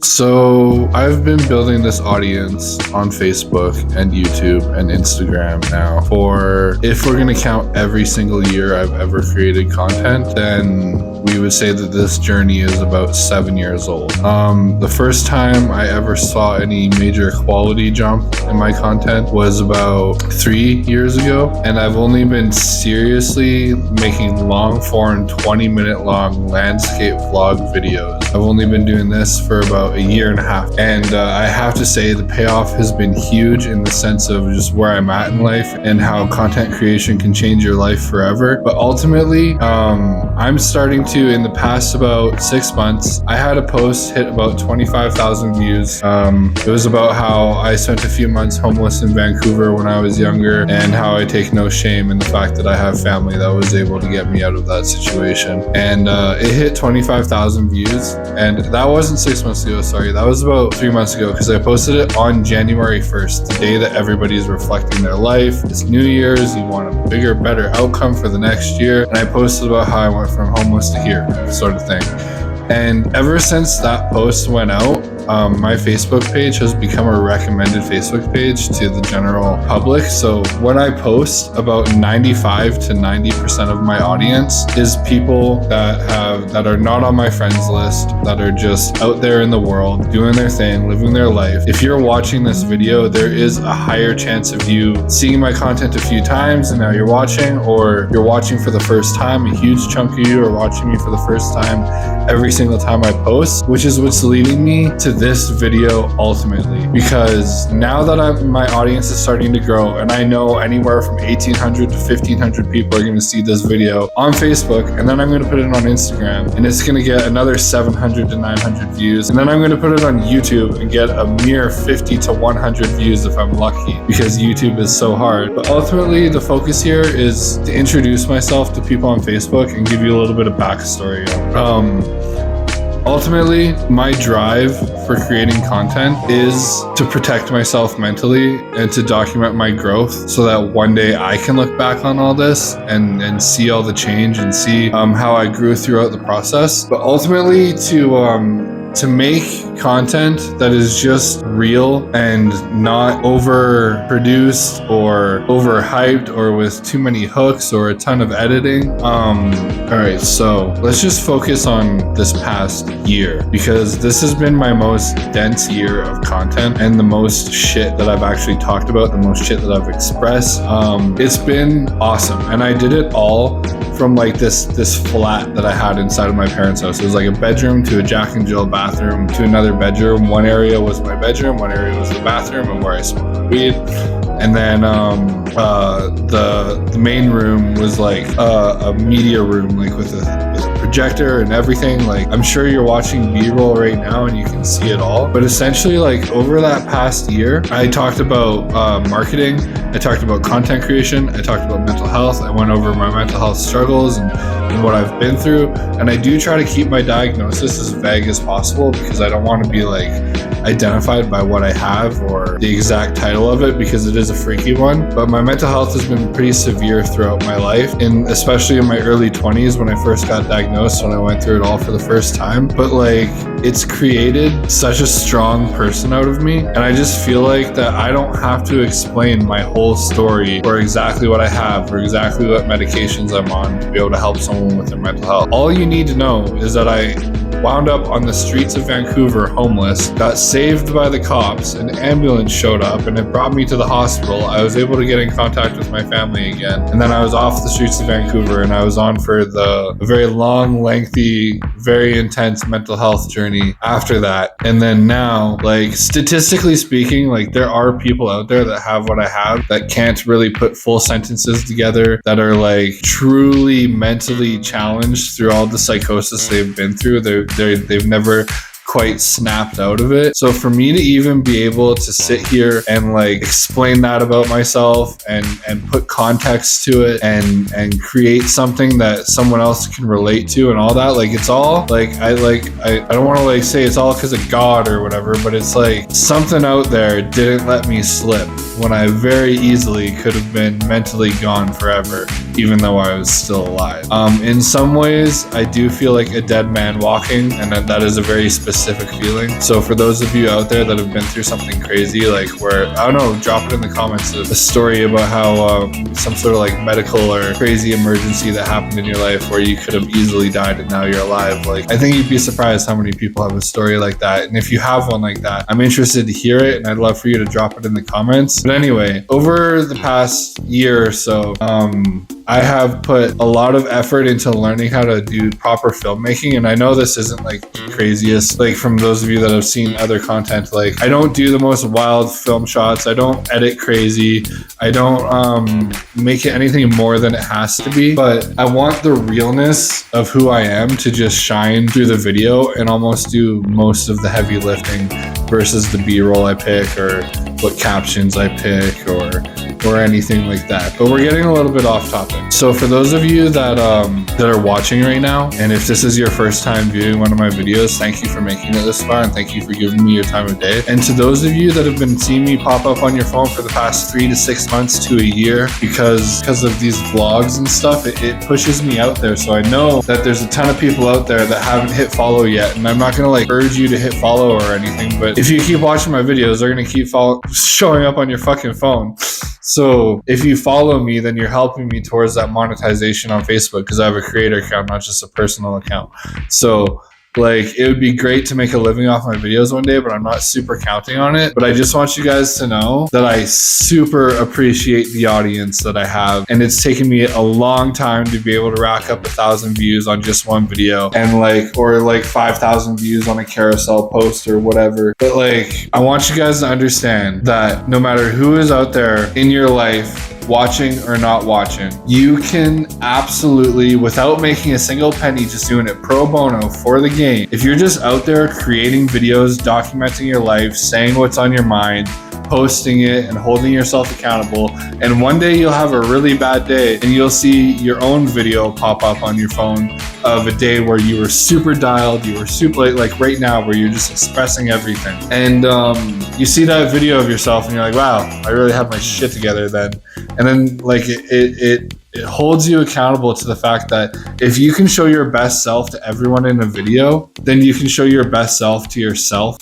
So I've been building this audience on Facebook and YouTube and Instagram now for, if we're going to count every single year I've ever created content, then we would say that this journey is about 7 years old. The first time I ever saw any major quality jump in my content was about 3 years ago, and I've only been seriously making long form 20-minute long landscape vlog videos. I've only been doing this for about a year and a half, and I have to say the payoff has been huge in the sense of just where I'm at in life and how content creation can change your life forever. But ultimately, I'm starting to, in the past about 6 months, I had a post hit about 25,000 views. It was about how I spent a few months homeless in Vancouver when I was younger, and how I take no shame in the fact that I have family that was able to get me out of that situation. And it hit 25,000 views, and that wasn't 6 months ago, sorry, that was about 3 months ago, because I posted it on January 1st, the day that everybody's reflecting their life. It's New Year's, you want a bigger, better outcome for the next year, and I posted about how I went from homeless to here, sort of thing. And ever since that post went out, my Facebook page has become a recommended Facebook page to the general public. So when I post, about 95 to 90% of my audience is people that are not on my friends list, that are just out there in the world, doing their thing, living their life. If you're watching this video, there is a higher chance of you seeing my content a few times and now you're watching, or you're watching for the first time. A huge chunk of you are watching me for the first time every single time I post, which is what's leading me to this video ultimately, because now that my audience is starting to grow, and I know anywhere from 1,800 to 1,500 people are going to see this video on Facebook, and then I'm going to put it on Instagram and it's going to get another 700 to 900 views, and then I'm going to put it on YouTube and get a mere 50 to 100 views if I'm lucky, because YouTube is so hard. But ultimately the focus here is to introduce myself to people on Facebook and give you a little bit of backstory. Ultimately, my drive for creating content is to protect myself mentally and to document my growth, so that one day I can look back on all this and see all the change and see how I grew throughout the process. But ultimately, to make content that is just real and not overproduced or overhyped or with too many hooks or a ton of editing. Alright, so let's just focus on this past year, because this has been my most dense year of content and the most shit that I've actually talked about, the most shit that I've expressed. It's been awesome, and I did it all from like this flat that I had inside of my parents' house. It was like a bedroom to a Jack and Jill bathroom to another bedroom. One area was my bedroom, one area was the bathroom and where I smoked weed. And then the main room was like a media room, like with a projector and everything. Like, I'm sure you're watching B-roll right now and you can see it all. But essentially, like, over that past year, I talked about marketing, I talked about content creation, I talked about mental health, I went over my mental health struggles and what I've been through. And I do try to keep my diagnosis as vague as possible, because I don't want to be like identified by what I have or the exact title of it, because it is a freaky one. But my mental health has been pretty severe throughout my life, and especially in my early 20s when I first got diagnosed, when I went through it all for the first time. But like, it's created such a strong person out of me, and I just feel like that I don't have to explain my whole story or exactly what I have or exactly what medications I'm on to be able to help someone with their mental health. All you need to know is that I wound up on the streets of Vancouver homeless, got saved by the cops, an ambulance showed up and it brought me to the hospital. I was able to get in contact with my family again, and then I was off the streets of Vancouver and I was on for the very long, lengthy, very intense mental health journey after that. And then now, like, statistically speaking, like, there are people out there that have what I have that can't really put full sentences together, that are like truly mentally challenged through all the psychosis they've been through. They've never quite snapped out of it. So for me to even be able to sit here and like explain that about myself and put context to it and create something that someone else can relate to and all that, like, it's all like, I don't want to like say it's all because of God or whatever, but it's like something out there didn't let me slip when I very easily could have been mentally gone forever. even though I was still alive. In some ways, I do feel like a dead man walking, and that is a very specific feeling. So for those of you out there that have been through something crazy, like where, I don't know, drop it in the comments, a story about how some sort of like medical or crazy emergency that happened in your life where you could have easily died and now you're alive. Like, I think you'd be surprised how many people have a story like that. And if you have one like that, I'm interested to hear it, and I'd love for you to drop it in the comments. But anyway, over the past year or so, I have put a lot of effort into learning how to do proper filmmaking. And I know this isn't like the craziest, like from those of you that have seen other content, like I don't do the most wild film shots. I don't edit crazy. I don't make it anything more than it has to be. But I want the realness of who I am to just shine through the video and almost do most of the heavy lifting versus the B-roll I pick or what captions I pick or anything like that. But we're getting a little bit off topic. So for those of you that are watching right now, and if this is your first time viewing one of my videos, thank you for making it this far, and thank you for giving me your time of day. And to those of you that have been seeing me pop up on your phone for the past 3 to 6 months to a year because of these vlogs and stuff, it pushes me out there. So I know that there's a ton of people out there that haven't hit follow yet, and I'm not gonna like urge you to hit follow or anything, but if you keep watching my videos, they're gonna keep showing up on your fucking phone. So if you follow me, then you're helping me towards that monetization on Facebook, because I have a creator account, not just a personal account. So like, it would be great to make a living off my videos one day, but I'm not super counting on it. But I just want you guys to know that I super appreciate the audience that I have. And it's taken me a long time to be able to rack up 1,000 views on just one video, and or 5,000 views on a carousel post or whatever. But like, I want you guys to understand that no matter who is out there in your life, watching or not watching, you can absolutely, without making a single penny, just doing it pro bono for the game. If you're just out there creating videos, documenting your life, saying what's on your mind, posting it and holding yourself accountable, and one day you'll have a really bad day and you'll see your own video pop up on your phone of a day where you were super dialed, you were super like right now where you're just expressing everything, and you see that video of yourself and you're like, wow, I really had my shit together then. And then like it holds you accountable to the fact that if you can show your best self to everyone in a video, then you can show your best self to yourself